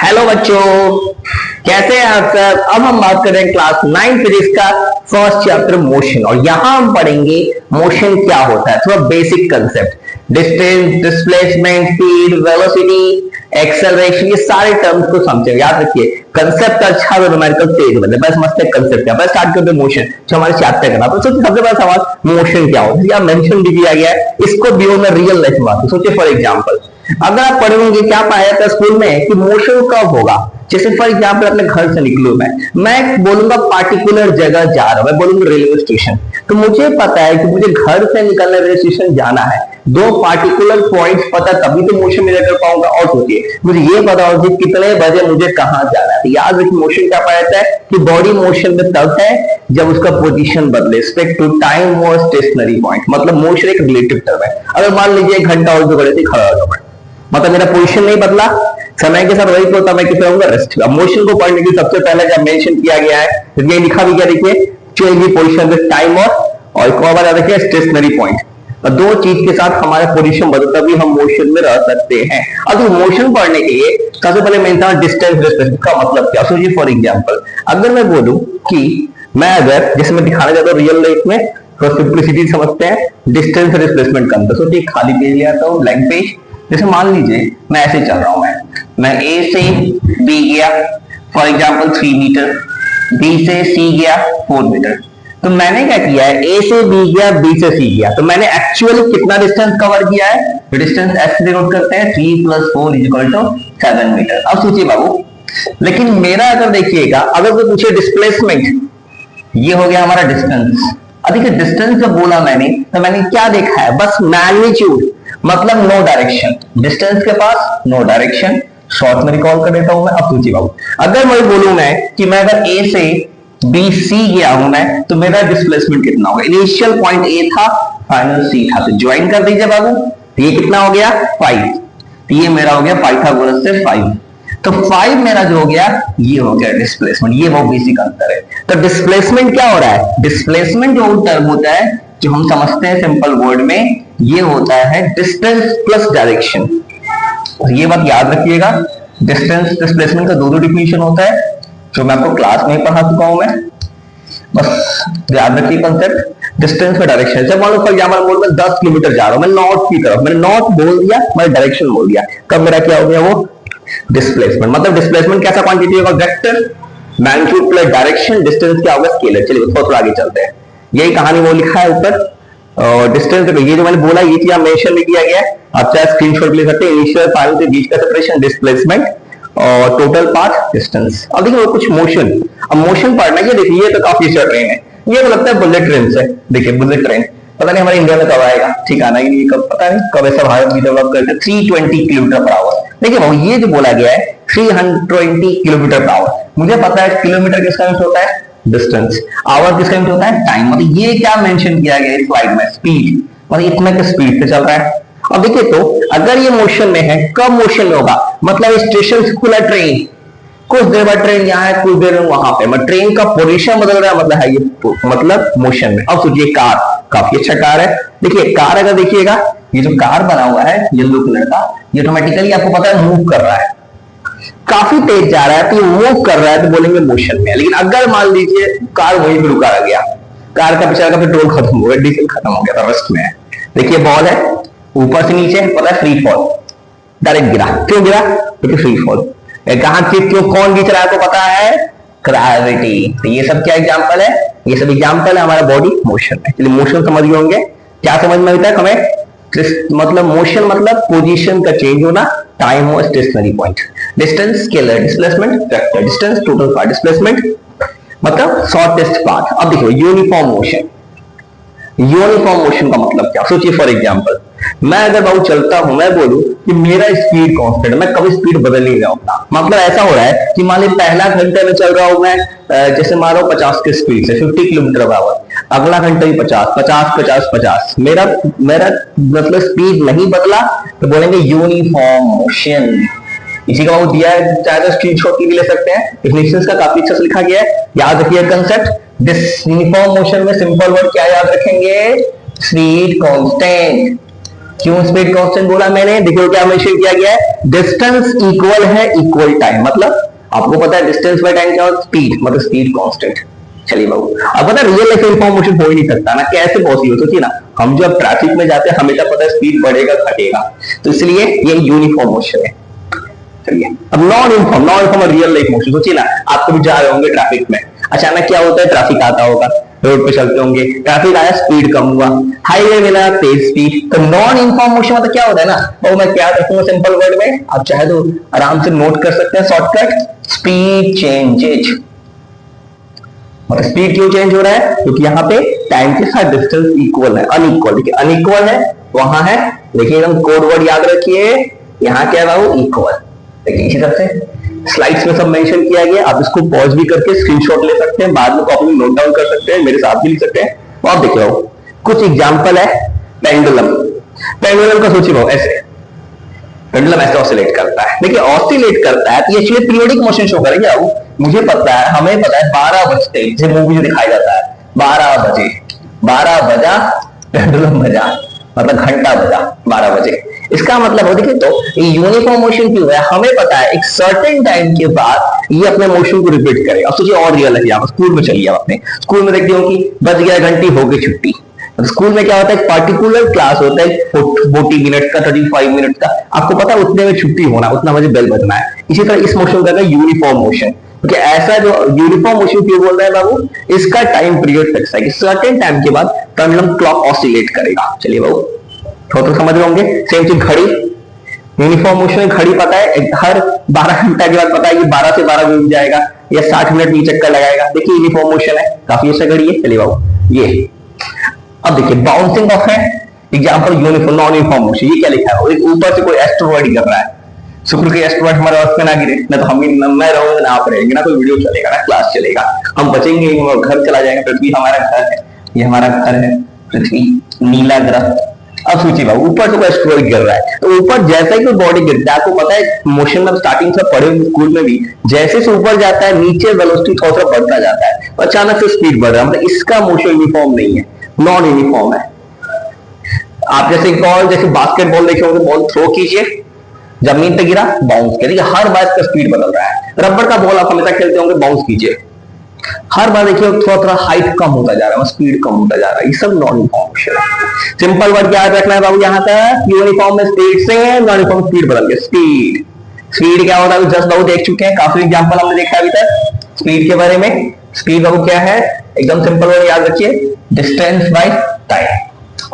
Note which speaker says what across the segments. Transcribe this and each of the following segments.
Speaker 1: Hello बच्चों, कैसे हैं आप सब। अब हम बात कर रहे हैं क्लास 9 फिजिक्स का फर्स्ट चैप्टर मोशन, और यहां हम पढ़ेंगे मोशन क्या होता है, थोड़ा basic concept, distance, displacement, speed, velocity, acceleration, ये सारे टर्म्स को समझेंगे। याद रखिए, कंसेप्ट अच्छा तो न्यूमेरिकल तेज बने। बस समझते कंसेप्ट क्या। बस स्टार्ट करते मोशन, जो हमारे चैप्टर का नाम। तो सोचिए सबसे बड़ा सवाल मोशन क्या होता है, या मेंशन भी किया गया है, इसको बियो में रियल लाइफ में बात। सोचिए फॉर एग्जांपल, अगर आप पढ़ोगे क्या पाया था स्कूल में कि मोशन कब होगा। जैसे फॉर एग्जांपल अपने घर से निकलू मैं बोलूंगा पार्टिकुलर जगह जा रहा हूं, मैं बोलूंगा रेलवे स्टेशन। तो मुझे पता है कि मुझे घर से निकलना रेलवे स्टेशन जाना है, दो पार्टिकुलर पॉइंट्स पता, तभी तो मोशन मेजर कर पाऊंगा। और सोचिए मुझे ये पता होगा कि कितने बजे मुझे कहां जाना है। तो याद रखिए मोशन क्या पाया जाता है कि बॉडी मोशन में तब है जब उसका पोजीशन बदले रिस्पेक्ट टू टाइम और स्टेशनरी पॉइंट। मतलब मोशन एक रिलेटिव टर्म है। अगर मान लीजिए 1 घंटा और जो खड़े थे खड़ा हो गया, मतलब मेरा पोजीशन नहीं बदला, समय के साथ वही तो मैं किस रहूंगा, रेस्ट। अब मोशन को पढ़ने की सबसे पहले जब मेंशन किया गया है, तो ये लिखा भी क्या, देखिए change the position with time और एक और बात देखिए स्टेशनरी पॉइंट। और दो चीज के साथ हमारा पोजीशन बदलता भी हम मोशन में रह सकते हैं। अब मोशन पढ़ने के लिए सबसे पहले मैं इंसान डिस्टेंस डिस्प्लेसमेंट का मतलब क्या। सोचिए फॉर एग्जांपल, अगर मैं बोलूं कि मैं अगर जैसे मैं दिखाना चाहता हूं रियल लाइफ में, तो सिंप्लिसिटी समझते हैं डिस्टेंस डिस्प्लेसमेंट का अंतर। सोचिए खाली पेज लिया था, ब्लैंक पेज। जैसे मान लीजिए मैं ऐसे चल रहा हूं, मैं ए से बी गया फॉर एग्जांपल 3 मीटर, बी से सी गया 4 मीटर। तो मैंने क्या किया है, ए से बी गया, बी से सी गया, तो मैंने एक्चुअली कितना डिस्टेंस कवर किया है। तो डिस्टेंस एस से डिनोट करते हैं, 3 + 4 = 7 मीटर। अब सोचिए बाबू, लेकिन मेरा अगर देखिएगा, अगर कोई पूछे डिस्प्लेसमेंट, ये हो गया हमारा डिस्टेंस। अब देखिए डिस्टेंस जब बोला मैंने, तो मैंने क्या देखा है, बस मैग्नीट्यूड, मतलब नो डायरेक्शन। डिस्टेंस के पास नो डायरेक्शन, शॉर्ट में रिकॉल कर देता हूं मैं। अब सोचिए बाबू, अगर मैं बोलूं मैं कि मैं अगर ए से बी सी गया हूं मैं, तो मेरा डिस्प्लेसमेंट कितना होगा। इनिशियल पॉइंट ए था, फाइनल सी था, तो ज्वाइन कर दीजिए बाबू। तो ये कितना हो गया 5, तो ये मेरा हो गया पाइथागोरस से 5। तो 5 मेरा जो हो गया, ये हो गया डिस्प्लेसमेंट। ये बहुत बेसिक अंतर है। तो डिस्प्लेसमेंट क्या हो रहा है, डिस्प्लेसमेंट जो टर्म होता है, जो हम समझते हैं सिंपल वर्ड में, ये होता है डिस्टेंस प्लस डायरेक्शन। तो ये बात याद रखिएगा, डिस्टेंस डिस्प्लेसमेंट का दो डिफिनेशन होता है, जो मैं आपको क्लास में ही पढ़ा चुका हूं मैं। बस याद रखिए कंसेप्ट डिस्टेंस और डायरेक्शन। जब मान लो फॉर एग्जांपल बोल मैं 10 किलोमीटर जा रहा हूं, मैं नॉर्थ की तरफ, मैंने नॉर्थ बोल दिया, मैंने डायरेक्शन बोल दिया, कब मेरा क्या हो गया, वो डिस्प्लेसमेंट। मतलब डिस्प्लेसमेंट कैसा क्वांटिटी होगा, vector, magnitude plus direction, distance क्या होगा, स्केलर। चलिए थोड़ा आगे चलते हैं, यही कहानी वो लिखा है ऊपर। और डिस्टेंस देखो, ये जो मैंने बोला ये चीज मेंशन नहीं किया गया है, आप चाहे स्क्रीनशॉट ले सकते हैं। इनिशियल फाइनल के बीच का सेपरेशन डिस्प्लेसमेंट, और टोटल पाथ डिस्टेंस। अब देखिए कुछ मोशन, अब मोशन पढ़ना, ये देखिए ये तो काफी अच्छा ट्रेन है, ये तो लगता है बुलेट ट्रेन से। देखिए बुलेट ट्रेन पता नहीं हमारे इंडिया में कब आएगा, ठिकाना ही नहीं, कब पता नहीं कब ऐसा भारत भी डेवलप करते। 320 किलोमीटर पर आवर। देखिए भाई ये जो बोला गया है 320 किलोमीटर पर आवर, मुझे पता है किलोमीटर किसका यूज होता है, डिस्टेंस। आवर किसका यूज होता है, टाइम। मतलब ये क्या मेंशन किया गया इस स्लाइड में, स्पीड, मतलब इतना के स्पीड से चल रहा है। अब देखिए तो अगर ये मोशन में है, कब मोशन में होगा, मतलब स्टेशन से खुला ट्रेन, कुछ देर बाद ट्रेन यहाँ है, कुछ देर वहां पे, मतलब ट्रेन का पोजीशन बदल रहा है, मतलब है ये मतलब मोशन में। अब सोचिए कार, काफी अच्छा कार है। देखिए कार अगर देखिएगा, ये जो कार बना हुआ है येलो कलर का, ये ऑटोमेटिकली आपको पता है मूव कर रहा है, काफी तेज जा रहा है, तो ये मूव कर रहा है, तो बोलेंगे मोशन में। लेकिन अगर मान लीजिए कार वहीं पर रुका रह गया, कार का बेचारा का पेट्रोल खत्म हो गया, डीजल खत्म हो गया, रेस्ट में है। देखिए बॉल है, ऊपर से नीचे पता है फ्री फॉल, डायरेक्ट गिरा। क्यों गिरा, क्योंकि फ्री फॉल। कहां क्यों कौन खींच रहा है, तो पता है ग्रेविटी। तो ये सब क्या एग्जांपल है, ये सब एग्जांपल है हमारा बॉडी मोशन में। चलिए मोशन समझ गए होंगे, क्या समझ में आता है हमें, मतलब मोशन मतलब पोजीशन का चेंज होना, टाइम और stationary point, distance scalar, displacement vector, distance total path displacement मतलब शॉर्टेस्ट पाथ। अब देखो यूनिफॉर्म मोशन, यूनिफॉर्म मोशन का मतलब क्या, सोचिए फॉर एग्जांपल मैं अगर बाबू चलता हूं, मैं बोलूं कि मेरा स्पीड कांस्टेंट, मैं कभी स्पीड बदल नहीं रहा हूं। मतलब ऐसा हो रहा है कि मान लीजिए पहला घंटे में चल रहा हूं मैं, जैसे मान लो 50 की स्पीड से 50 किलोमीटर पर आवर, अगला घंटा भी 50 50 50 50, मेरा मेरा मतलब स्पीड नहीं बदला, तो बोलेंगे यूनिफॉर्म मोशन। इसी का वो दिया है, चाहे तो स्क्रीनशॉट भी ले सकते हैं, डेफिनेशंस का काफी अच्छा से लिखा गया है, याद रखिए कंसेप्ट। दिस यूनिफॉर्म मोशन में सिंपल वर्ड क्या याद रखेंगे, स्पीड कांस्टेंट, क्यों स्पीड कांस्टेंट बोला मैंने? देखो क्या मेंशन किया गया है, डिस्टेंस इक्वल है इक्वल टाइम, मतलब आपको पता है डिस्टेंस बाय टाइम क्या होता है, स्पीड, मतलब स्पीड कांस्टेंट। चलिए बाबू, अब पता है रियल लाइफ यूनिफॉर्म मोशन हो ही नहीं सकता ना, कैसे पॉसिबल? सोचिए ना, हम जब ट्रैफिक में जाते हैं हमेशा पता है स्पीड बढ़ेगा घटेगा, तो इसलिए ये यूनिफॉर्म मोशन है। चलिए अब नॉन यूनिफॉर्म और रियल लाइफ मोशन। सोचिए ना, आप कभी जा रहे होंगे ट्रैफिक में, अचानक क्या होता है, ट्रैफिक आता होगा, रोड पे चलते होंगे, ट्रैफिक आया, स्पीड कम हुआ, हाईवे मिला, तेज स्पीड। तो नॉन यूनिफॉर्म मोशन मतलब क्या होता है ना, वो मैं क्या रखूंगा सिंपल वर्ड में, आप चाहे तो आराम से नोट कर सकते हैं शॉर्टकट, स्पीड चेंजेज। मतलब स्पीड क्यों चेंज हो रहा है? क्योंकि यहाँ पे टाइम के साथ डिस्टेंस इक्वल है, अनइक्वल। देखिए अनइक्वल है, वहां है, देखिए एकदम कोड वर्ड याद रखिए, यहाँ क्या है वो, इक्वल। देखिए इसी तरह से स्लाइड्स में सब मेंशन किया गया, आप इसको पॉज भी करके स्क्रीनशॉट ले सकते हैं, बाद में कॉपी में नोट डाउन कर सकते हैं, मेरे साथ भी लिख सकते हैं। तो आप देखिए कुछ एग्जाम्पल है, पेंडुलम। पेंडुलम का सोचिए ऐसे, पेंडुलम ऐसे ऑसिलेट करता है। देखिए ऑसिलेट करता है तो एक्चुअली पीरियोडिक मोशन शो करेगा वो, मुझे पता है, हमें पता है 12 बजते जैसे मूवी में दिखाया जाता है, 12 बजे, 12 बजा पेंडुलम बजा, मतलब घंटा बजा 12 बजे। इसका मतलब हो, देखिए तो ये यूनिफॉर्म मोशन क्यों है, हमें पता है एक सर्टेन टाइम के बाद ये अपने मोशन को रिपीट करेगा। अब सोचिए और रियल है, यहाँ स्कूल में चलिए, आप अपने स्कूल में देखते हो कि बज गया घंटी, हो गई छुट्टी। स्कूल में क्या होता है, पर्टिकुलर क्लास होता है 40 मिनट का, 35 मिनट का, आपको पता है उतने में छुट्टी होना, उतना बजे बेल बजना है। इसी तरह इस मोशन का यूनिफॉर्म मोशन, क्योंकि ऐसा जो यूनिफॉर्म मोशन क्यों बोल रहा है बाबू, इसका टाइम पीरियड फिक्स है कि सर्टेन टाइम के बाद पेंडुलम क्लॉक ऑसिलेट करेगा। चलिए बाबू थोड़ा तो समझ रहे होंगे। सेम चीज घड़ी, यूनिफॉर्म मोशन में घड़ी पता है हर 12 घंटा के बाद पता है कि 12 से 12 घूम जाएगा या 60 मिनट में चक्कर लगाएगा। देखिए यूनिफॉर्म मोशन है, काफी अच्छा घड़ी है। चलिए बाबू ये अब देखिए बाउंसिंग ऑफ है, example uniform non uniform motion. ये क्या लिखा है, ऊपर से कोई एस्ट्रॉइड कर रहा है, शुक्र के एस्ट्रॉइड हमारे अर्थ पे ना गिरे, ना तो हम मैं रहूंगा ना आप रहेंगे, ना कोई वीडियो चलेगा ना क्लास चलेगा, हम बचेंगे, घर चला जाएगा। पृथ्वी हमारा घर है, ये हमारा घर है पृथ्वी, नीला ग्रह। अब सोचिए बाबू ऊपर से कोई एस्ट्रॉइड गिर रहा है, तो ऊपर जैसा ही कोई बॉडी गिरता है, आपको पता है मोशन में स्टार्टिंग से पढ़े हुए स्कूल में भी, जैसे से ऊपर जाता है नीचे वेलोसिटी थोड़ा सा बढ़ता जाता है, अचानक से स्पीड बढ़ रहा है, मतलब इसका मोशन यूनिफॉर्म नहीं है, नॉन यूनिफॉर्म है। आप जैसे बॉल, जैसे बास्केटबॉल देखे होंगे, बॉल थ्रो कीजिए, जमीन पे गिरा, बाउंस करिए, हर बार इसका स्पीड बदल रहा है। रबर का बॉल आप हमेशा खेलते होंगे, बाउंस कीजिए, हर बार देखिए थोड़ा थोड़ा हाइट कम होता जा रहा है, स्पीड कम होता जा रहा है। ये सब नॉन यूनिफॉर्म मोशन है। सिंपल वर्ड याद रखना है बाबू, यहाँ तक यूनिफॉर्म में स्पीड से है, नॉन यूनिफॉर्म स्पीड बदल के स्पीड। स्पीड क्या होता है जस्ट बाबू देख चुके हैं, काफी एग्जांपल हमने देखा अभी तक स्पीड के बारे में। स्पीड बाबू क्या है, एकदम सिंपल वर्ड याद रखिए, डिस्टेंस बाय टाइम,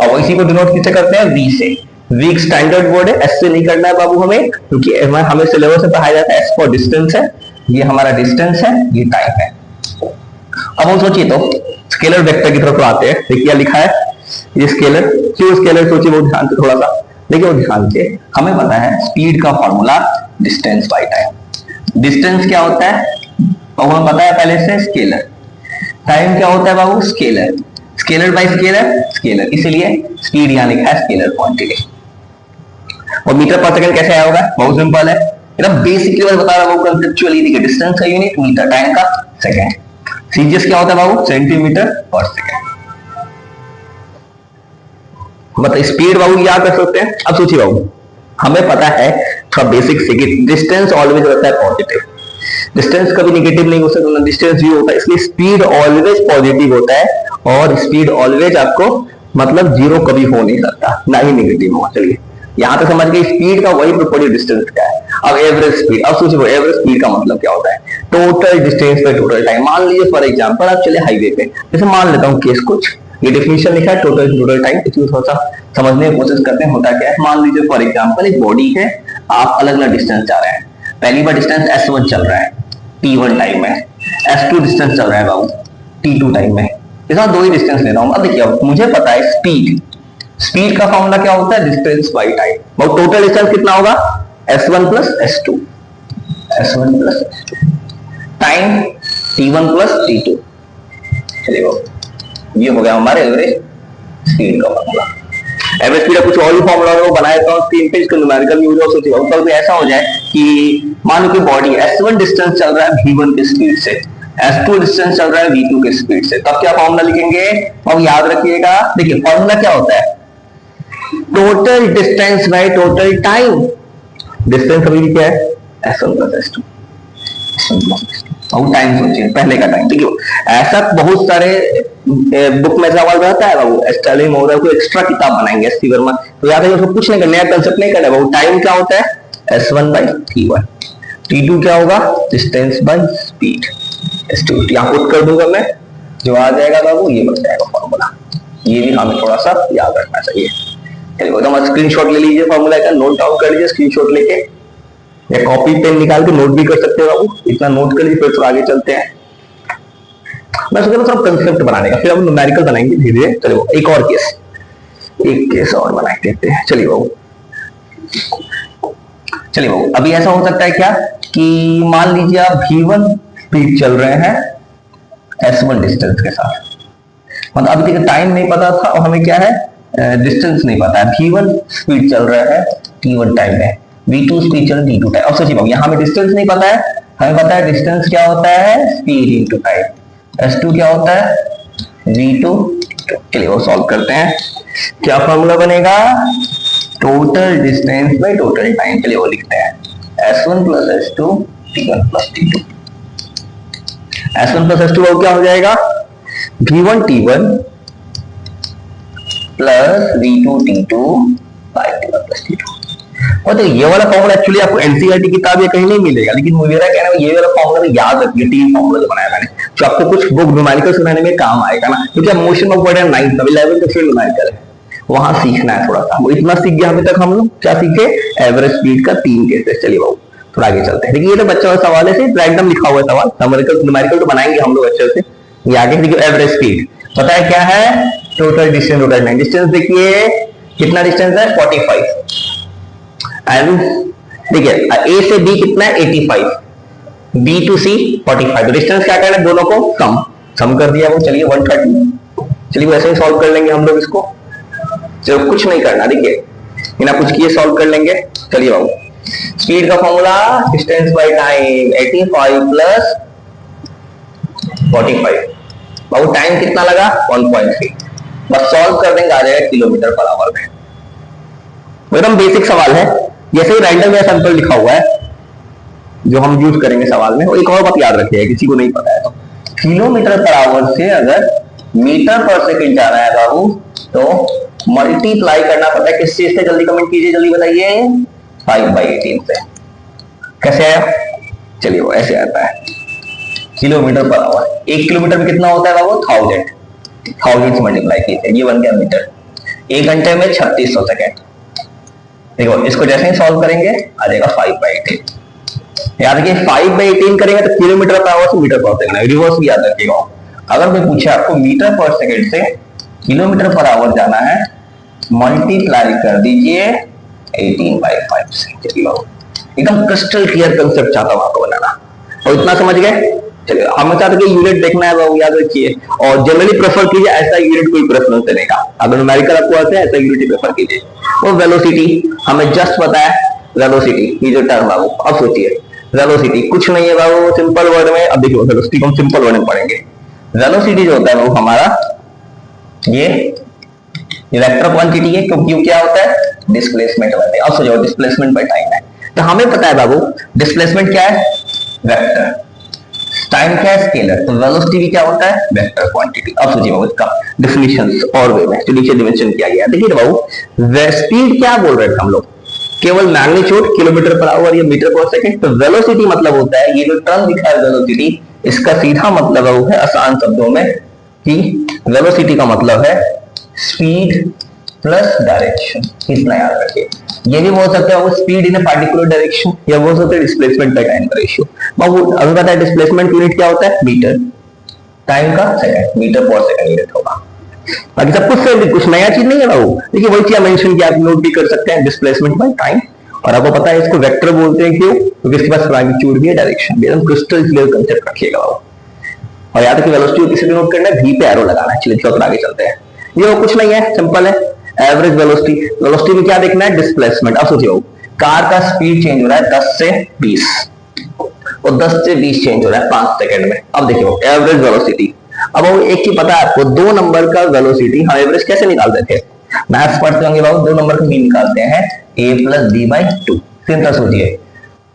Speaker 1: और इसी को डिनोट किससे करते हैं, वी से। वीक स्टैंडर्ड वर्ड है, एस से नहीं करना है बाबू हमें, क्योंकि हमें सिलेबस में पढ़ाया जाता है एस फॉर डिस्टेंस है, ये हमारा डिस्टेंस है, ये टाइम है। अब हम सोचिए तो स्केलर वेक्टर की तरफ आते हैं। देखिए क्या लिखा है, ये स्केलर, क्यों स्केलर सोचिए वो ध्यान से थोड़ा सा देखिए, वो ध्यान से। हमें पता है स्पीड का formula distance by time. Distance क्या होता है तो हमें पता है पहले से, स्केलर। टाइम क्या होता है बाबू, scalar. Scalar by scalar, scalar, इसलिए स्पीड यहाँ लिखा है स्केलर क्वांटिटी। और मीटर पर सेकंड कैसे आया होगा, बहुत सिंपल है, एकदम बेसिकली मैं बता रहा हूँ कंसेप्चुअली। देखिए डिस्टेंस का यूनिट मीटर, टाइम का सेकंड। सीजीएस क्या होता है बाबू, सेंटीमीटर पर सेकंड। मतलब स्पीड बाबू याद रख सकते हैं। अब सोचिए बाबू, हमें पता है थोड़ा बेसिक से कि डिस्टेंस ऑलवेज रहता है पॉजिटिव, डिस्टेंस कभी नेगेटिव नहीं हो सकता, डिस्टेंस जीरो होता है, इसलिए स्पीड ऑलवेज पॉजिटिव होता है, और स्पीड ऑलवेज आपको मतलब जीरो कभी हो नहीं सकता, ना ही नेगेटिव होगा। चलिए यहां तक समझ गए, स्पीड का वही प्रोपोर्शनल डिस्टेंस क्या है। अब एवरेज स्पीड, अब सोचिए एवरेज स्पीड का मतलब क्या होता है, टोटल डिस्टेंस पे टोटल टाइम। मान लीजिए फॉर एग्जांपल आप चले हाईवे पे, जैसे मान लेता हूं केस कुछ, ये डेफिनेशन लिखा है टोटल टाइम, इसको थोड़ा सा समझने की कोशिश करते हैं होता क्या है। मान लीजिए फॉर एग्जांपल एक बॉडी है, आप अलग अलग डिस्टेंस जा रहे हैं, पहली बार डिस्टेंस S1 चल रहा है T1 टाइम में, S2 डिस्टेंस चल रहा है बाबू T2 टाइम में, इसका दो ही डिस्टेंस ले रहा हूं। अब देखिए मुझे पता है स्पीड का फॉर्मूला क्या होता है, डिस्टेंस बाई टाइम। और टोटल डिस्टेंस कितना होगा, S1 plus S2, S1 plus S2, time T1 plus T2। चलिए वो ये हो गया हमारे एवरेज स्पीड का फॉर्मूला। एवरेज स्पीड का कुछ और भी फॉर्मूला वो बनाया था स्क्रीन पे, इसका न्यूमेरिकल यूज हो सकती है। ऊपर भी ऐसा हो जाए कि मान लो कि बॉडी S1 डिस्टेंस चल रहा है V1 की स्पीड से, S2 डिस्टेंस चल रहा है V2 की स्पीड से, तब क्या फॉर्मूला लिखेंगे, अब याद रखिएगा। देखिए फॉर्मूला क्या होता है, total distance by total time. Distance अभी भी क्या है, S1 प्लस S2। और टाइम सोचिए, पहले का टाइम। ठीक है, ऐसा बहुत सारे बुक में सवाल रहता है बाबू, स्टाइलिंग मॉडल को एक्स्ट्रा किताब बनाएंगे एससी वर्मा, तो याद है उसको कुछ नहीं करना, नया कंसेप्ट नहीं करना बाबू। टाइम क्या होता है, S1 बाई T1। T2 क्या होगा, डिस्टेंस बाई स्पीड। S2 यहाँ पुट कर दूंगा मैं, जो आ जाएगा बाबू ये बन जाएगा फॉर्मूला। ये भी हमें थोड़ा सा याद रखना चाहिए। चलिए एकदम स्क्रीनशॉट ले लीजिए फॉर्मूला का, नोट डाउन कर लीजिए स्क्रीनशॉट लेके, या कॉपी पेन निकाल के नोट भी कर सकते हो बाबू। इतना नोट कर लीजिए, फिर थोड़ा आगे चलते हैं। मैं सोच रहा हूँ कंसेप्ट बनाने का, फिर हम न्यूमेरिकल बनाएंगे धीरे धीरे। चलिए एक और केस, एक केस और बना देते हैं। चलिए बाबू, चलिए बाबू, अभी ऐसा हो सकता है क्या कि मान लीजिए आप V1 स्पीड चल रहे हैं S1 डिस्टेंस के साथ, मतलब अभी तक टाइम नहीं पता था और हमें क्या है, डिस्टेंस नहीं पता है। V1 स्पीड चल रहा है T1 टाइम में, V2 स्पीड चल रही T2 टाइम। अब सोचिए बाबू, यहाँ हमें डिस्टेंस नहीं पता है, हमें पता है डिस्टेंस क्या होता है, स्पीड इनटू टाइम। S2 क्या होता है, V2। चलिए वो सॉल्व करते हैं। क्या फॉर्मूला बनेगा, total distance by total time. चलिए वो लिखते हैं, S1 plus S2 T1 plus T2। S1 plus S2 क्या हो जाएगा, V1 T1 plus V2 T2 bye T1 plus T2। और तो ये वाला फॉर्मूला एक्चुअली आपको एनसीईआरटी किताब या कहीं नहीं मिलेगा, लेकिन मेरा कहना है ये वाला फॉर्मूला याद रखिए। 3 फॉर्मूला जो बनाया मैंने, जो आपको कुछ बुक न्यूमेरिकल बनाने में काम आएगा ना, क्योंकि motion of word 9th 11th तो फिर न्यूमेरिकल है, वहां सीखना है थोड़ा सा। वो इतना सीख गया अभी तक हम लोग, क्या सीखे, एवरेज स्पीड का 3 केसेस। चलिए बाबू थोड़ा आगे चलते हैं। देखिए ये तो बच्चा वाला सवाल है, सिर्फ एकदम लिखा हुआ सवाल, न्यूमेरिकल तो बनाएंगे हम लोग अच्छे से। ये आगे देखिए, एवरेज स्पीड पता है क्या है, total distance total time. Distance देखिए कितना डिस्टेंस है, 45। एंड देखिए A से B कितना है, 85, B टू C 45। तो डिस्टेंस क्या करना है, दोनों को सम कर दिया वो। चलिए 130। चलिए वैसे ही सॉल्व कर लेंगे हम लोग इसको, चलो कुछ नहीं करना, देखिए बिना कुछ किए सॉल्व कर लेंगे। चलिए बाबू, स्पीड का formula distance by time, 85 plus 45। Babu time कितना लगा, 1.3। बस सॉल्व कर देंगे, आ जाएगा किलोमीटर पर आवर में। एकदम बेसिक सवाल है, जैसे ही रैंडम या सैंपल लिखा हुआ है जो हम यूज करेंगे सवाल में। और एक और बात याद रखिएगा, किसी को नहीं पता है तो, किलोमीटर पर आवर से अगर मीटर पर सेकंड जा रहा है बाबू, तो मल्टीप्लाई करना पड़ता है किस चीज से, जल्दी कमेंट कीजिए, जल्दी बताइए, 5/18 से। कैसे आया, चलिए वो ऐसे आता है, किलोमीटर पर आवर। 1 किलोमीटर में कितना होता है बाबू, 1000 से मल्टीप्लाई कीजिए, ये बन गया मीटर। 1 घंटे में 3600 सेकेंड। देखो इसको जैसे ही सॉल्व करेंगे आ जाएगा 5/18। याद रखिए 5/18 करेंगे तो किलोमीटर पर आवर से मीटर पर सेकंड, रिवर्स भी याद रखिएगा। अगर कोई पूछे आपको मीटर पर सेकंड से किलोमीटर पर आवर जाना है, मल्टीप्लाई कर दीजिए 18/5 से। चलिए एकदम क्रिस्टल क्लियर कंसेप्ट चाहता हूं आपको बनाना, और इतना समझ गए। चलिए हमें चाहते कि यूनिट देखना है वो याद रखिए, और जनरली प्रेफर कीजिए ऐसा यूनिट कोई प्रेफरेंस देने का। अगर न्यूमेरिकल आपको आता है ऐसा यूनिट प्रेफर कीजिए। और वेलोसिटी हमें जस्ट पता है, वेलोसिटी ये जो टर्म बाबू, अब सोचिए वेलोसिटी कुछ नहीं है बाबू, सिंपल वर्ड में। अब देखिए वेलोसिटी को हम सिंपल वर्ड में पढ़ेंगे। वेलोसिटी जो होता है वो हमारा ये वेक्टर क्वांटिटी है, क्योंकि क्या होता है, डिस्प्लेसमेंट होता है। अब सोचो डिस्प्लेसमेंट बाय टाइम है, तो हमें पता है बाबू डिस्प्लेसमेंट क्या है, वेक्टर, टाइम क्या है, स्केलर। तो वेलोसिटी भी क्या होता है, वेक्टर क्वांटिटी। अब सोचिए बाबू इसका डिफिनेशन और वे में जो नीचे डिमेंशन किया गया। देखिए बाबू स्पीड क्या बोल रहे थे हम लोग, केवल मैग्नीट्यूड किलोमीटर पर आवर या मीटर पर सेकंड। तो वेलोसिटी मतलब होता है, ये जो टर्म दिखा है वेलोसिटी, इसका सीधा मतलब वो है आसान शब्दों में कि वेलोसिटी का मतलब है स्पीड प्लस डायरेक्शन। इतना याद रखिए। ये भी बोल सकते हैं वो स्पीड इन पार्टिकुलर डायरेक्शन, या बोल सकते हैं डिस्प्लेसमेंट बाय टाइम रेशियो। बाबू अभी पता है डिस्प्लेसमेंट यूनिट क्या होता है, मीटर, टाइम का second, metre per second unit होगा। बाकी सब कुछ सेम, कुछ नया चीज नहीं है बाबू। देखिए वही चीज मेंशन किया, आप नोट भी कर सकते हैं, डिस्प्लेसमेंट बाय टाइम। और आपको पता है इसको वेक्टर बोलते हैं, क्यों, क्योंकि इसके पास मैग्नीट्यूड भी है, डायरेक्शन भी। एकदम क्रिस्टल क्लियर कंसेप्ट रखिएगा बाबू। और याद रखिए वेलोसिटी किसी भी नोट करना है, वी पे एरो लगाना है। चलिए थोड़ा आगे चलते हैं। ये कुछ नहीं है, सिंपल है, एवरेज वेलोसिटी। वेलोसिटी में क्या देखना है, डिस्प्लेसमेंट। अब सोचिए कार का स्पीड चेंज हो रहा है 10 से 20, और 10 से 20 चेंज हो रहा है 5 सेकंड में। अब देखिए एवरेज वेलोसिटी। अब वो एक चीज पता है आपको, 2 नंबर का वेलोसिटी हम एवरेज कैसे निकालते थे, मैथ्स पढ़ते होंगे बाबू, 2 नंबर का मीन निकालते हैं a plus b by 2। Simple सोचिए,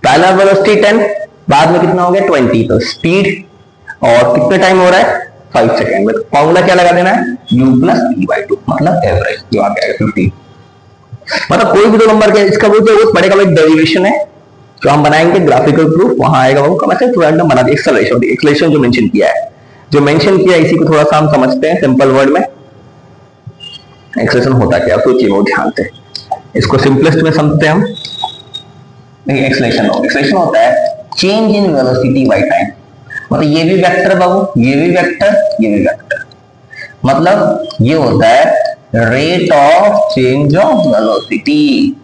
Speaker 1: पहला वेलोसिटी 10, बाद में कितना हो गया 20, तो स्पीड और कितने टाइम हो रहा है 5 सेकेंड में। फॉर्मूला क्या लगा देना है u प्लस बी बाई 2, मतलब एवरेज जो आ गया 50। मतलब कोई भी 2 नंबर का इसका वो जो पड़ेगा वो डेरिवेशन है जो हम बनाएंगे, ग्राफिकल प्रूफ वहां आएगा वो। कम से रैंडम बना दिया एक्सेलरेशन, एक्सेलरेशन जो मेंशन किया है, जो मेंशन किया इसी को थोड़ा सा हम समझते हैं सिंपल वर्ड में। एक्सेलरेशन होता क्या सोचिए बहुत ध्यान से, इसको सिंपलेस्ट में समझते हैं हम। देखिए एक्सेलरेशन होता है change in velocity by time. मतलब ये भी वेक्टर है बाबू, ये भी वेक्टर, ये भी वेक्टर, मतलब ये होता है rate of change of velocity.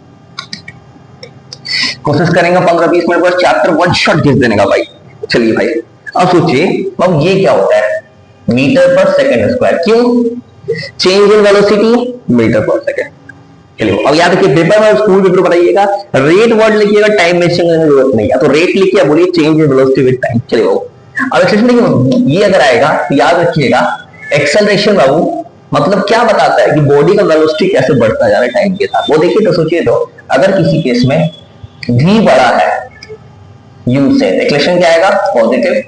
Speaker 1: कोशिश करेंगे 15-20 मिनट बाद चैप्टर वन शॉट घिस देने का भाई। चलिए भाई अब सोचिए अब ये क्या होता है मीटर पर सेकंड स्क्वायर, क्यों change in velocity metre per second. चलिए अब याद रखिए पेपर में स्कूल पेपर बताइएगा रेट वर्ड लिखिएगा, टाइम वेस्टिंग करने की जरूरत नहीं है, तो रेट लिखिए बोलिए change in velocity with time. चलिए बाबू अब एक्सेलरेशन ये अगर आएगा तो याद रखिएगा एक्सेलरेशन बाबू मतलब क्या बताता है कि बॉडी का वेलोसिटी कैसे बढ़ता जा रहा है टाइम के साथ। वो देखिए तो सोचिए, तो अगर किसी केस में v बड़ा है u से, एक्सेलरेशन क्या आएगा पॉजिटिव,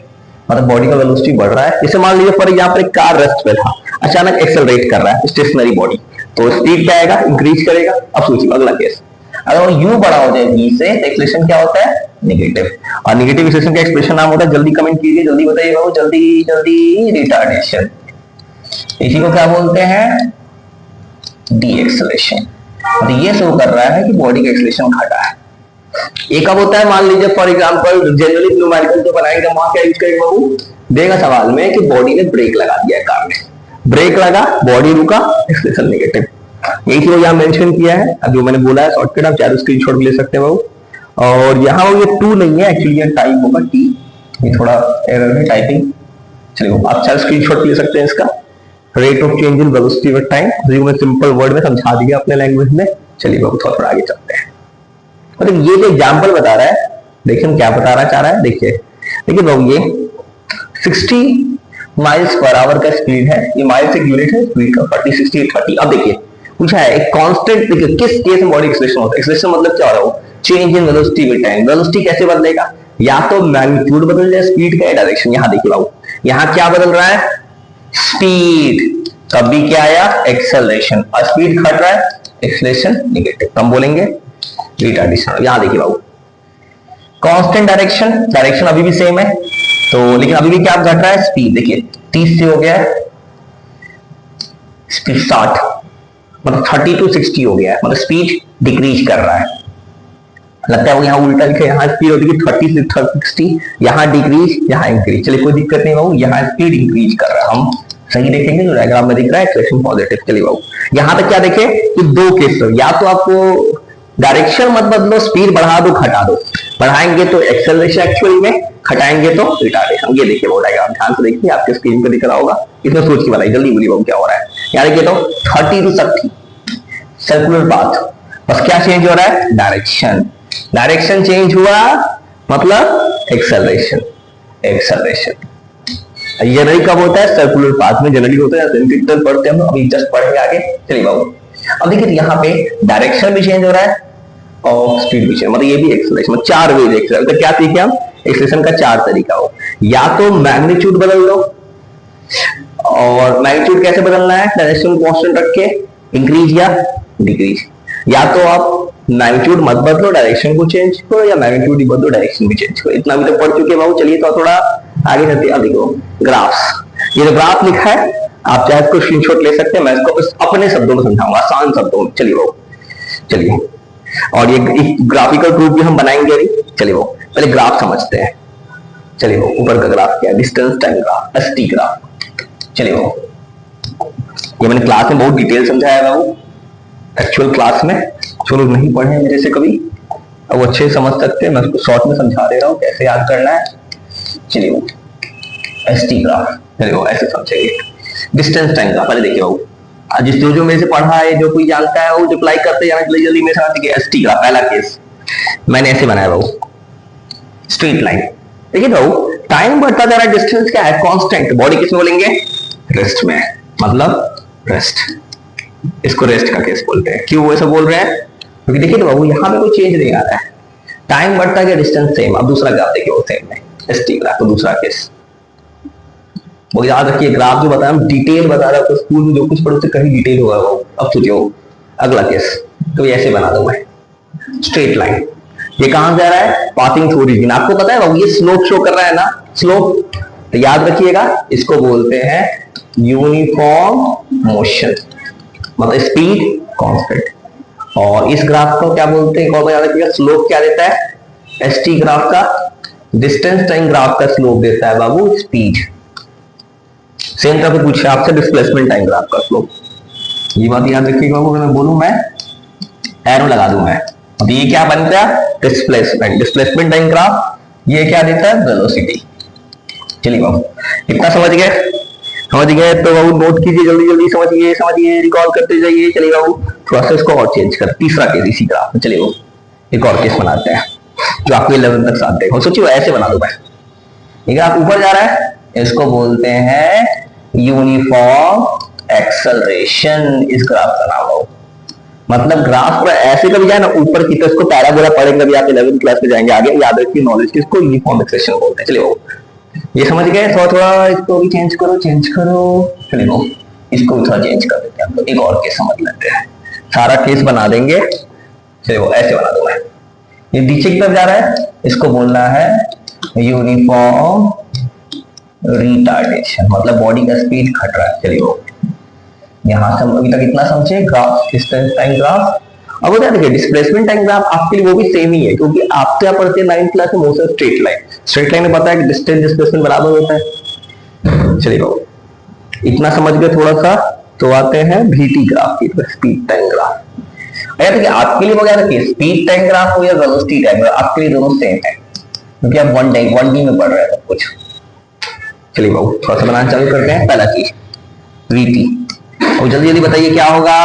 Speaker 1: मतलब बॉडी का वेलोसिटी बढ़ रहा है। जैसे मान लीजिए पर यहाँ पर एक कार रेस्ट पे था, अचानक एक्सेलरेट कर रहा है स्टेशनरी बॉडी, तो स्पीड क्या आएगा इंक्रीज करेगा। अब सोचिए अगला केस, अगर u बड़ा हो जाए v से तो एक्सेलरेशन क्या होता है नेगेटिव, और नेगेटिव एक्सेलरेशन का एक्सप्रेशन नाम होता है, जल्दी कमेंट कीजिए, जल्दी बताइए बाबू, जल्दी जल्दी, रिटार्डेशन। इसी को क्या बोलते हैं डी एक्सेलरेशन। तो ये शो कर रहा है कि बॉडी का एक्सेलरेशन घटा है। एक अब होता है मान लीजिए फॉर एग्जांपल जनरली न्यूमेरिकल जो बनाएंगे वहां क्या यूज करेंगे बाबू, देगा सवाल में कि बॉडी ने ब्रेक लगा दिया है, कार ने ब्रेक लगा, बॉडी रुका, एक्सेलरेशन नेगेटिव। यही चीज यहाँ मेंशन किया है। अब जो मैंने बोला है शॉर्टकट आप चाहे स्क्रीनशॉट ले सकते हैं बाबू। और यहाँ ये 2 नहीं है एक्चुअली, ये टाइप होगा टी, ये थोड़ा एरर है टाइपिंग। चलिए आप चाहे स्क्रीनशॉट ले सकते हैं इसका, rate of change in velocity with time, जो मैं सिंपल वर्ड में समझा दिया अपने लैंग्वेज में। चलिए बाबू थोड़ा आगे चलते हैं। मतलब ये जो एग्जाम्पल बता रहा है, देखिए हम क्या बताना चाह रहा है, देखिए देखिए बाबू ये 60 माइल्स पर आवर का स्पीड है, ये माइल्स एक यूनिट है स्पीड का, 40 60 30। अब देखिए पूछा है एक कांस्टेंट, देखिए किस केस में बॉडी एक्सेलरेशन होता है। एक्सेलरेशन मतलब क्या हो रहा है change in velocity with time. Velocity कैसे बदलेगा, या तो मैग्नीट्यूड बदल जाए स्पीड का, डायरेक्शन। यहाँ देखिए बाबू यहाँ क्या बदल रहा है स्पीड, तभी क्या आया एक्सेलरेशन, और स्पीड घट रहा है एक्सेलरेशन नेगेटिव, तो हम बोलेंगे रिटार्डेशन। यहां देखिए बाबू कांस्टेंट डायरेक्शन, डायरेक्शन अभी भी सेम है तो, लेकिन अभी भी क्या घट रहा है स्पीड। देखिए 30 से हो गया है स्पीड 60, मतलब 30 to 60 हो गया है, मतलब स्पीड डिक्रीज कर रहा है। लगता है वो यहाँ उल्टा लिखे, यहाँ स्पीड होती है 30 से 60, यहाँ डिक्रीज यहाँ इंक्रीज। चलिए कोई दिक्कत नहीं बाबू, यहाँ स्पीड इंक्रीज कर रहा है, हम सही देखेंगे जो डायग्राम में दिख रहा है एक्सेलरेशन पॉजिटिव। चलिए बाबू यहाँ पे क्या देखे कि 2 केस, या तो आपको डायरेक्शन मत बदलो, स्पीड बढ़ा दो घटा दो, बढ़ाएंगे तो एक्सेलरेशन एक्चुअली में, घटाएंगे तो रिटार्डेशन। ये देखिए वो डायग्राम ध्यान से देखिए, आपके स्क्रीन पे दिख रहा होगा, इसमें सोच के बताइए जल्दी बोलिए बाबू क्या हो रहा है। यहाँ देखिए तो 30 to 60 सर्कुलर पाथ, बस क्या चेंज हो रहा है डायरेक्शन, डायरेक्शन चेंज हुआ मतलब एक्सेलरेशन, एक्सेलरेशन। जनरली कब होता है सर्कुलर पाथ में, जनरली होता है इंटीग्रल पढ़ते हैं हम, अभी जस्ट पढ़ेंगे आगे। चलिए बाबू अब देखिए यहाँ पे डायरेक्शन भी चेंज हो रहा है और स्पीड भी चेंज, मतलब ये भी एक्सेलरेशन, 4 वे एक्सेलरेशन। तो क्या सीखे हम एक्सेलरेशन का 4 तरीका हो, या तो मैग्नीट्यूड बदल लो, और मैग्नीट्यूड कैसे बदलना है डायरेक्शन कांस्टेंट रख के, इंक्रीज या डिक्रीज। या तो आप मैग्नीट्यूड मत बदलो डायरेक्शन को चेंज करो, या मैग्नीट्यूड ही बदलो डायरेक्शन भी चेंज करो। इतना भी तो पढ़ चुके बाबू। चलिए तो थोड़ा आगे चलते हैं। देखो ग्राफ्स, ये जो ग्राफ लिखा है आप चाहे इसको स्क्रीनशॉट ले सकते हैं, मैं इसको अपने शब्दों में समझाऊंगा आसान शब्दों में। चलिए वो चलिए, और ये ग्राफिकल प्रूफ भी हम बनाएंगे अभी। चलिए वो पहले ग्राफ समझते हैं। चलिए वो ऊपर का ग्राफ क्या है distance time graph, ST graph. चलिए वो ये मैंने क्लास में बहुत डिटेल समझाया है वो एक्चुअल क्लास में, जो लोग नहीं पढ़े मेरे से कभी अब वो अच्छे समझ सकते हैं, मैं उसको शॉर्ट में समझा दे रहा हूँ कैसे याद करना है। चलिए वो एसटी ग्राफ, चलिए वो ऐसे समझेंगे डिस्टेंस टाइम ग्राफ। पहले देखिए बाबू जिस जो मेरे से पढ़ा है, जो कोई जानता है वो रिप्लाई करते जाना जल्दी जल्दी मेरे साथ। एसटी ग्राफ पहला केस मैंने ऐसे बनाया बाबू, स्ट्रेट लाइन। देखिए बाबू टाइम बढ़ता जा रहा है, डिस्टेंस क्या है कांस्टेंट, बॉडी किसमें बोलेंगे रेस्ट में, मतलब रेस्ट। इसको रेस्ट का केस बोलते हैं। क्यों ऐसा बोल रहे हैं? क्योंकि देखिए तो बाबू यहाँ पे कोई चेंज नहीं आ रहा है, टाइम बढ़ता गया, डिस्टेंस सेम। अब दूसरा ग्राफ देखिए, वो सेम है, एसटी ग्राफ। तो दूसरा केस वो याद रखिए, ग्राफ जो बताया हम डिटेल बता रहा हूँ, तो स्कूल में जो कुछ पढ़ो उससे कहीं डिटेल होगा वो। अब सोचिए अगला केस, तो ऐसे बना दो मैं, स्ट्रेट लाइन। ये कहां जा रहा है? Passing through region. आपको पता है बाबू ये स्लोप शो कर रहा है ना, स्लोप। तो याद रखिएगा इसको बोलते हैं यूनिफॉर्म मोशन, मतलब स्पीड कांस्टेंट। और इस ग्राफ को क्या बोलते हैं? और याद रखिएगा स्लोप क्या देता है? एसटी ग्राफ का डिस्टेंस टाइम ग्राफ का स्लोप देता है बाबू स्पीड। सेम तरह से पूछे आपसे डिस्प्लेसमेंट टाइम ग्राफ का स्लोप। ये बात याद रखिएगा बाबू, मैं बोलूं मैं एरो लगा दूं मैं, अब ये क्या बन गया? डिस्प्लेसमेंट। डिस्प्लेसमेंट टाइम ग्राफ ये क्या देता है? वेलोसिटी। चलिए बाबू इतना समझ गए? समझ गए तो बाबू नोट कीजिए, जल्दी जल्दी समझिए, समझिए, रिकॉल करते जाइए। चलिए बाबू थोड़ा सा इसको और चेंज कर, तीसरा केस इसी ग्राफ में। चलिए बाबू एक और केस बनाते हैं जो आपको 11 तक साथ देगा। सोचिए ऐसे बना दो मैं, ठीक है, आप ऊपर जा रहा है, इसको बोलते हैं यूनिफॉर्म एक्सेलरेशन। इस ग्राफ का नाम हो, मतलब ग्राफ पूरा ऐसे कभी जाए ना ऊपर की, तो इसको पैराबोला पढ़ेंगे अभी आप 11th क्लास में जाएंगे आगे, याद रखिए नॉलेज की, इसको यूनिफॉर्म एक्सेलरेशन बोलते हैं। चलिए ये समझ गए? थोड़ा थोड़ा इसको भी चेंज करो, चेंज करो। चलिए इसको भी थोड़ा चेंज कर देते हैं हम लोग, एक और केस समझ लेते हैं, सारा केस बना देंगे। चलिए ऐसे बना दो मैं, ये नीचे की तरफ जा रहा है, इसको बोलना है यूनिफॉर्म रिटार्डेशन, मतलब बॉडी का स्पीड घट रहा है। चलिए यहां से अभी तक इतना समझे, ग्राफ डिस्टेंस टाइम ग्राफ। अब होता है देखिए डिस्प्लेसमेंट टाइम ग्राफ आपके लिए वो भी सेम ही है, क्योंकि आप क्या पढ़ते हैं 9th क्लास में, motion straight line. Straight line में पता है कि डिस्टेंस डिस्प्लेसमेंट बराबर होता है। चलिए बाबू इतना समझ गए थोड़ा सा, तो आते हैं VT ग्राफ की, स्पीड टाइम ग्राफ। देखिए आपके लिए वगैरह देखिए स्पीड टाइम ग्राफ हो या वेलोसिटी टाइम ग्राफ, आपके लिए दोनों सेम है, क्योंकि आप 1D में पढ़ रहे हैं सब कुछ। चलिए बाबू थोड़ा सा बनाना चालू करते हैं। पहला चीज VT, और जल्दी जल्दी बताइए क्या होगा?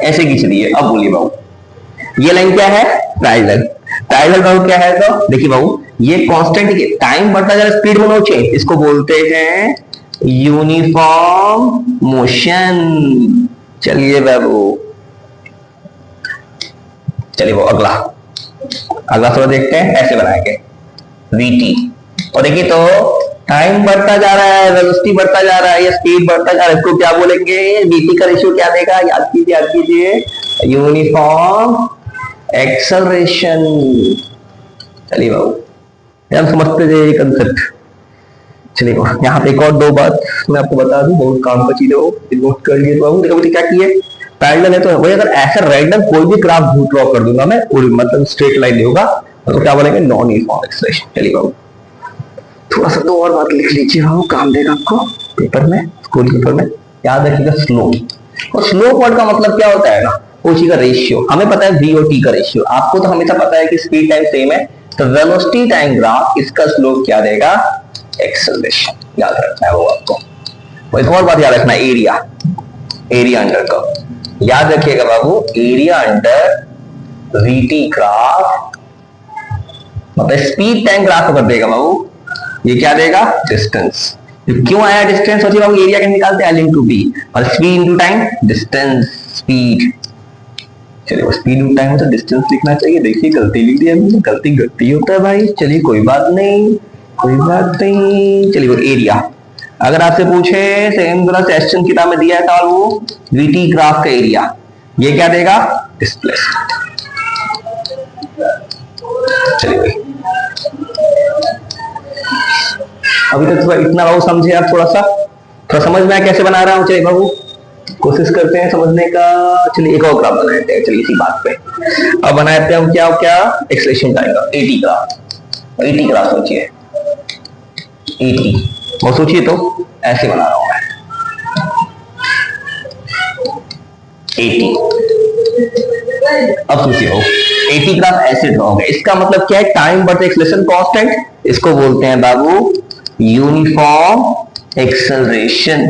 Speaker 1: ऐसे खींच दिए। अब बोलिए बाबू ये लाइन क्या है? पैरेलल। पैरेलल बाबू क्या है? तो देखिए बाबू ये कांस्टेंट है, टाइम बढ़ता जा रहा है, स्पीड में नो चेंज, इसको बोलते हैं यूनिफॉर्म मोशन। चलिए बाबू, चलिए वो अगला थोड़ा देखते हैं, ऐसे बनाएंगे VT। और देखिए तो टाइम बढ़ता जा रहा है, वेलोसिटी बढ़ता जा रहा है, या स्पीड बढ़ता जा रहा है, इसको क्या बोलेंगे? VT का रेशियो क्या देगा? याद कीजिए यूनिफॉर्म एक्सेलरेशन। चलिए बाबू हम समझते जाइए कंसेप्ट। चलिए यहाँ पे एक और दो बात मैं आपको बता दूं, बहुत काम का चीज हो, नोट कर लिए बाबू। देखो क्या किए, पैरेलल है तो वही, अगर ऐसा रैंडम कोई भी ग्राफ ड्रॉ कर दूंगा मैं, मतलब स्ट्रेट लाइन नहीं होगा, तो क्या बोलेंगे? Non uniform acceleration. चलिए बाबू थोड़ा सा दो और बात लिख लीजिए, वो काम देगा आपको पेपर में, स्कूल पेपर में। याद रखिएगा स्लोप। और स्लोप वर्ड का मतलब क्या होता है ना, वो चीज का रेशियो। हमें पता है V और T का रेशियो, आपको तो हमेशा पता है कि स्पीड टाइम सेम है, तो वेलोसिटी टाइम ग्राफ इसका स्लोप क्या देगा? एक्सेलरेशन। याद रखना है वो आपको। एक और बात याद रखना है, एरिया अंडर कर्व। याद रखिएगा बाबू एरिया अंडर VT ग्राफ मतलब स्पीड टाइम ग्राफ कर देगा बाबू, ये क्या देगा? डिस्टेंस। क्यों आया डिस्टेंस? सोचिए बाबू एरिया कैसे निकालते हैं? L into B, और speed into time, distance speed. चलिए स्पीड इंटू टाइम है तो डिस्टेंस लिखना चाहिए। देखिए गलती लिख दिया मैंने, गलती होता है भाई। चलिए कोई बात नहीं, कोई बात नहीं। चलिए एरिया, अगर आपसे पूछे सेम तरह से क्वेश्चन किताब में दिया था वो VT ग्राफ का एरिया, ये क्या देगा? डिस्प्लेसमेंट। चलिए अभी तक थोड़ा इतना बाबू समझे आप, थोड़ा समझ में आया कैसे बना रहा हूं। चलिए बाबू कोशिश करते हैं समझने का। चलिए एक और ग्राफ बनाते हैं, चलिए इसी बात पे अब बनाते हैं हम क्या एक्सेलरेशन टाइम का AT ग्राफ सोचिए, AT और सोचिए तो ऐसे बना रहा हूं मैं AT। अब सोचिए AT ग्राफ ऐसे ड्रॉ होगा, इसका मतलब क्या है? टाइम बढ़ता एक्सेलरेशन कांस्टेंट, इसको बोलते हैं बाबू यूनिफॉर्म एक्सेलरेशन।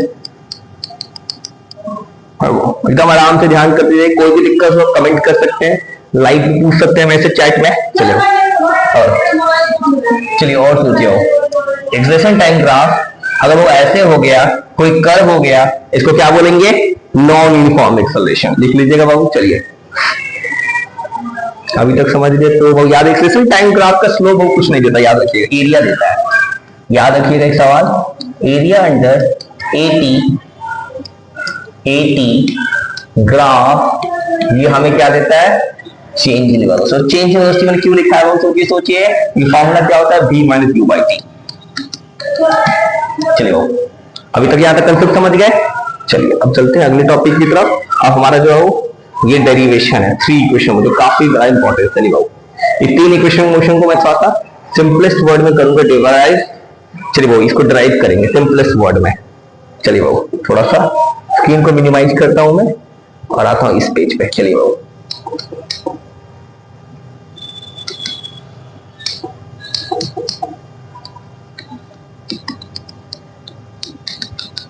Speaker 1: एकदम आराम से ध्यान करते जाइए, कोई भी दिक्कत हो कमेंट कर सकते हैं, लाइव पूछ सकते हैं मेरे से चैट में। चलिए और सोचिए एक्सेलरेशन टाइम ग्राफ अगर वो ऐसे हो गया, कोई कर्व हो गया, इसको क्या बोलेंगे? नॉन यूनिफॉर्म एक्सेलरेशन लिख लीजिएगा बाबू। चलिए अभी तक समझ गए तो वो याद एक्सेलरेशन टाइम ग्राफ का स्लोप वो कुछ नहीं देता, याद रखिएगा, एरिया देता है। याद रखिएगा एक सवाल, एरिया अंडर एटी ग्राफ, ये हमें क्या देता है, change in velocity. So change in velocity मैंने क्यों लिखा है वो सोचिए, सोचिए ये फॉर्मूला क्या होता है, v minus u by t. चलिए अभी तक यहाँ तक कंसेप्ट समझ गए। चलिए अब चलते हैं अगले टॉपिक की तरफ। अब हमारा जो है ये डेरिवेशन है, 3 इक्वेशन, जो काफी बड़ा इंपॉर्टेंट है। चलिए ये 3 इक्वेशन मोशन को मैं थोड़ा सा सिंपलेस्ट वर्ड में करूंगा डिराइव। चलिए वो इसको ड्राइव करेंगे सिंपलेस्ट वर्ड में। चलिए वो थोड़ा सा स्क्रीन को मिनिमाइज करता हूं मैं और आता हूं इस पेज पे। चलिए वो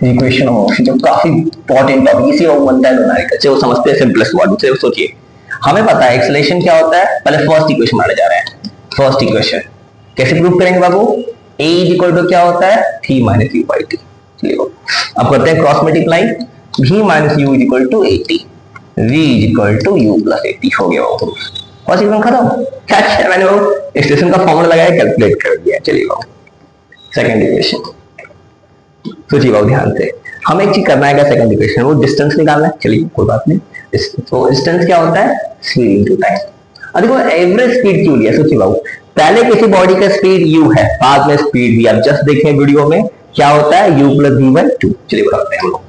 Speaker 1: इक्वेशन ऑफ मोशन जो काफी इंपॉर्टेंट टॉपिक, इसी को बनता है न्यूमेरिकल से, वो समझते हैं सिंपलेस्ट वर्ड से। सोचिए हमें पता है एक्सेलरेशन क्या होता है, पहले फर्स्ट इक्वेशन माने जा रहे हैं। फर्स्ट इक्वेशन कैसे प्रूव करेंगे बाबू, a इक्वल टू क्या होता है, v minus u by t. चलिए अब करते हैं cross multiply, v minus u equal to a t, v equal to u plus a t. हो गया वो प्रूफ, फर्स्ट इक्वेशन खत्म। क्या किया मैंने, वो एक्सप्रेशन का फॉर्मूला लगाया, कैलकुलेट कर दिया। चलिए बाबू सेकंड इक्वेशन, सोचिए बाबू ध्यान से, हमें एक चीज करना है, सेकंड इक्वेशन वो डिस्टेंस निकालना है। चलिए कोई बात नहीं, तो डिस्टेंस क्या होता है, स्पीड इनटू टाइम। अब देखो एवरेज स्पीड क्यों लिया, सोचिए बाबू, पहले किसी बॉडी का स्पीड u है, बाद में स्पीड v। आप जस्ट देखें वीडियो में क्या होता है, u plus v by two. चलिए बताते हैं हम लोग,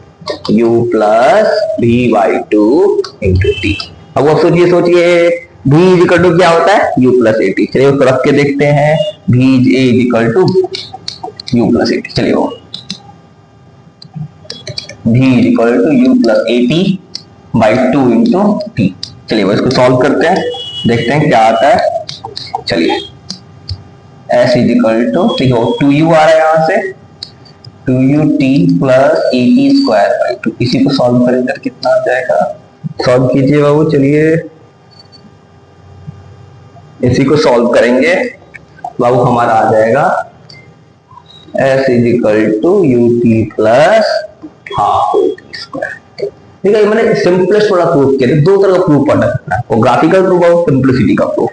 Speaker 1: u plus v by two into T. अब वो सोचिए v इक्वल टू क्या होता है, u प्लस ए टी। चलिए उसको रख के देखते हैं, v equal to u plus a t. चलिए वो v equal to u plus a t by two into t. चलिए वो इसको सॉल्व करते हैं, देखते हैं क्या आता है। चलिए s इज इक्वल टू, ठीक है 2u आ रहा है यहाँ से, 2ut plus a t square by two. इसी को सॉल्व करेंगे कितना आ जाएगा, सॉल्व कीजिए बाबू। चलिए इसी को सॉल्व करेंगे बाबू, हमारा आ जाएगा s is equal to ut plus half a t square. ठीक है, मैंने सिंपलेस्ट वाला प्रूफ किया, दो तरह का प्रूफ पढ़ना है, वो ग्राफिकल प्रूफ और सिंप्लिसिटी का प्रूफ।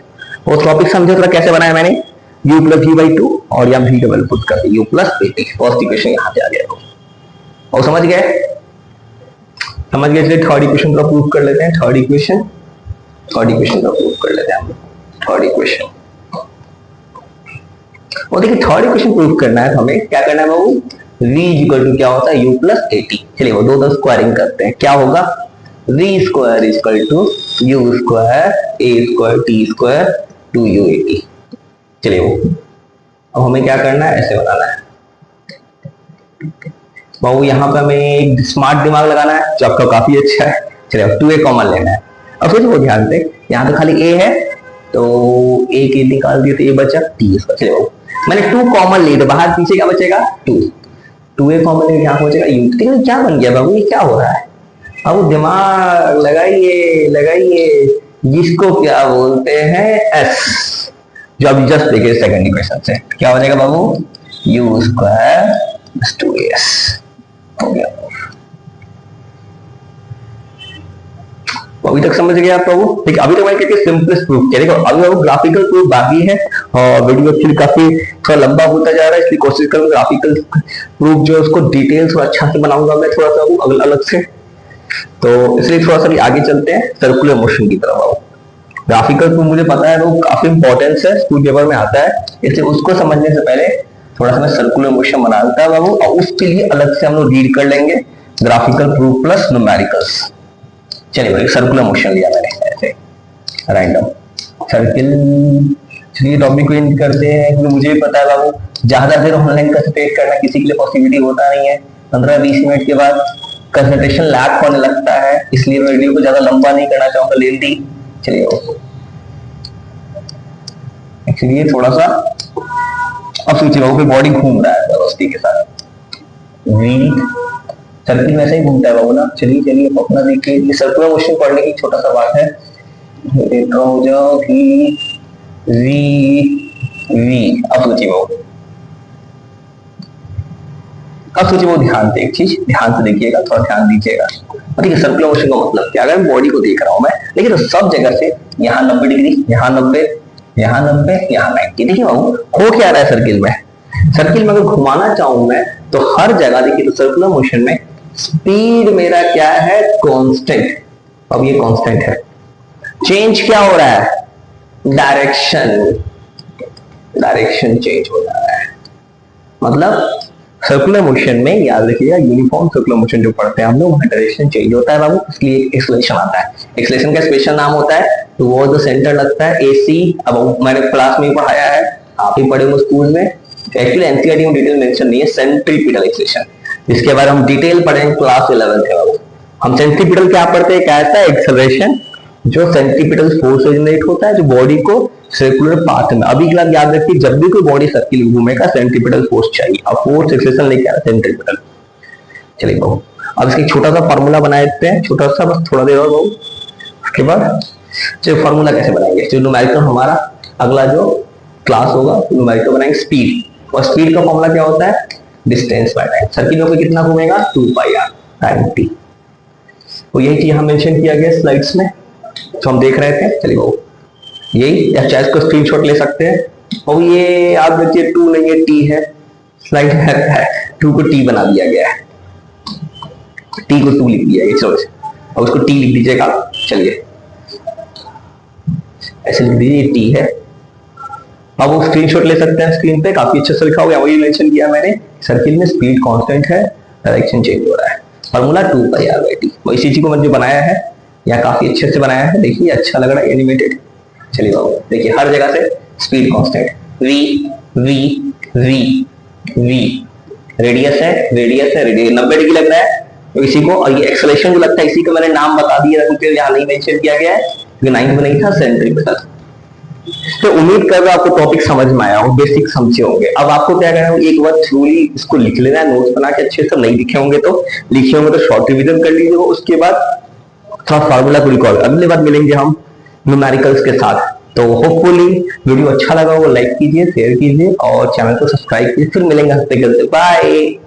Speaker 1: वो टॉपिक समझे थोड़ा कैसे बनाया मैंने, u plus v by two और यहाँ v डबल पुट कर दी, u plus a T. First equation यहाँ पे आ गया और समझ गए, इसलिए थर्ड इक्वेशन का प्रूफ कर लेते हैं। थर्ड इक्वेशन का प्रूफ कर लेते हैं हम लोग। थर्ड इक्वेशन, और देखिए थर्ड इक्वेशन प्रूफ करना है तो हमें क्या करना है बाबू, v इक्वल टू क्या होता है, u प्लस ए टी। चलिए वो दो स्क्वायरिंग करते हैं, क्या होगा, v square equal to u square a square t square two u a t. चलिए वो अब हमें क्या करना है, ऐसे बनाना है बाबू। यहाँ पे हमें एक स्मार्ट दिमाग लगाना है जो आपका काफी अच्छा है। चलिए अब 2a कॉमन लेना है। अब सोचिए वो ध्यान से, यहाँ तो खाली a है तो a के निकाल दिए तो a बचा t इसका। चलिए वो मैंने 2 कॉमन ली तो बाहर पीछे क्या बचेगा, 2a कॉमन लेके यहाँ पहुंचेगा u। लेकिन क्या बन गया बाबू, ये क्या हो रहा है, अब दिमाग लगाइए, जिसको क्या बोलते हैं s। जो अभी जस्ट देखिए सेकंड इक्वेशन से क्या हो जाएगा बाबू, u स्क्वायर प्लस 2as हो गया। अभी तक समझ गए आप बाबू, ठीक है। अभी तक मैंने क्या सिंपलेस्ट प्रूफ किया, देखो अभी बाबू ग्राफिकल प्रूफ बाकी है और वीडियो एक्चुअली काफी थोड़ा लंबा होता जा रहा है, इसलिए कोशिश करूंगा ग्राफिकल प्रूफ जो है उसको डिटेल्स और अच्छा से बनाऊंगा मैं थोड़ा सा अलग से। तो इसलिए थोड़ा सा आगे चलते हैं सर्कुलर मोशन की तरफ। बाबू ग्राफिकल प्रूफ मुझे पता है वो काफी इंपॉर्टेंस है, स्कूल पेपर में आता है, इसलिए उसको समझने से पहले थोड़ा सा मैं सर्कुलर मोशन बनाता है बाबू, और उसके लिए अलग से हम लोग रीड कर लेंगे ग्राफिकल प्रूफ प्लस न्यूमेरिकल्स। चलिए भाई सर्कुलर मोशन लिया मैंने ऐसे रैंडम सर्किल। चलिए टॉपिक को एंड करते हैं, क्योंकि मुझे भी पता है बाबू ज्यादा देर ऑनलाइन कंसंट्रेट करना किसी के लिए पॉसिबिलिटी होता नहीं है। 15-20 मिनट के बाद कंसंट्रेशन लैग होने लगता है, इसलिए मैं वीडियो को ज्यादा लंबा नहीं करना चाहूंगा, लेंथी। चलिए एक्चुअली थोड़ा सा अब सोचिए बाबू बॉडी घूम रहा है वेलोसिटी के साथ, सर्किल वैसे ही घूमता है बाबू ना। चलिए अपना देखिए, ये सर्कुलर मोशन पढ़ने की छोटा सा बात है। हो जाओ v अब सोचिए बाबू अब सोचिए वो ध्यान से एक चीज ध्यान से देखिएगा, थोड़ा ध्यान दीजिएगा। ठीक है, सर्कुलर मोशन का मतलब क्या? अगर बॉडी को देख रहा हूं मैं, देखिए तो सब जगह से यहाँ 90 डिग्री, यहाँ 90, यहाँ 90, यहाँ 90। देखिए बाबू हो क्या रहा है सर्किल में? सर्किल में अगर घुमाना चाहूं मैं तो हर जगह देखिए तो सर्कुलर मोशन में स्पीड मेरा क्या है? कांस्टेंट। अब ये कांस्टेंट है। चेंज क्या हो रहा है? डायरेक्शन चेंज हो रहा है। मतलब सर्कुलर मोशन में याद रखिएगा, यूनिफॉर्म सर्कुलर मोशन जो पढ़ते हैं हम लोग, वहां डायरेक्शन चेंज होता है बाबू, इसलिए एक एक्सेलरेशन आता है। एक्सेलरेशन का स्पेशल नाम होता है टुवर्ड द सेंटर लगता है, एसी। अब मैंने क्लास में ही पढ़ाया है, आप ही पढ़े हो स्कूल में। एक्चुअली एनसीईआरटी में डिटेल मेंशन नहीं है, सेंट्रीपिटल एक्सेलरेशन, जिसके बारे में हम डिटेल पढ़ेंगे क्लास 11 में बाबू। हम सेंट्रीपिटल क्या पढ़ते हैं? क्या ऐसा एक्सेलरेशन जो सेंट्रीपिटल फोर्स से जनरेट होता है, जो बॉडी को सर्कुलर पाथ में। अभी क्लास याद रखिए, जब भी कोई बॉडी सर्किल घूमेगा सेंट्रीपिटल फोर्स चाहिए। अब फोर्स एक्सेलरेशन लेके आ रहा है सेंट्रीपिटल। चलिए बाबू अब इसका छोटा सा फार्मूला बना देते हैं, छोटा सा, बस थोड़ा देर और बाबू। उसके बाद चलिए फार्मूला कैसे बनाएंगे? जो न्यूमेरिकल हमारा अगला जो क्लास होगा न्यूमेरिकल बनाएंगे स्पीड। और स्पीड का फॉर्मूला क्या होता है? Distance by time. सर्किल में कितना घूमेगा? 2πr time t। तो यही चीज हम मेंशन किया गया स्लाइड्स में, तो हम देख रहे थे। चलिए बाबू यही, या चाहे इसको स्क्रीनशॉट ले सकते हैं। और ये आप देखिए 2 नहीं है, t है। स्लाइड है 2 को t बना दिया गया है, t को 2 लिख दिया गया। चलो अब उसको t लिख दीजिएगा। चलिए ऐसे लिख दीजिए, t है। अब वो स्क्रीनशॉट ले सकते हैं, स्क्रीन पे काफी अच्छे से लिखा हुआ है। वही मेंशन किया मैंने, सर्किल में स्पीड कांस्टेंट है, डायरेक्शन चेंज हो रहा है। Formula 2πr/t। इसी चीज को मैंने जो बनाया है या काफी अच्छे से बनाया है, देखिए अच्छा लग रहा है एनिमेटेड। चलिए बाबू देखिए हर जगह से speed constant, v v v v, radius है, रेडियस 90 डिग्री लग रहा है तो इसी को। और ये एक्सेलरेशन जो लगता है इसी को मैंने नाम बता दिया, क्योंकि यहाँ नहीं मेंशन किया गया है, क्योंकि 9th में नहीं था, सेंट्रीपिटल। तो उम्मीद कर रहा हूं आपको टॉपिक समझ में आया हो, बेसिक समझे होंगे। अब आपको क्या करना है, एक बार थ्रूली इसको लिख लेना है, नोट्स बना के अच्छे से। नहीं लिखे होंगे तो शॉर्ट रिवीजन कर लीजिए। उसके बाद थोड़ा फार्मूला को रिकॉल। अगले बार मिलेंगे हम न्यूमेरिकल्स के साथ। तो होपफुली वीडियो अच्छा लगा हो, लाइक कीजिए, शेयर कीजिए और चैनल को सब्सक्राइब कीजिए। फिर मिलेंगे हफ्ते के अंदर। बाय।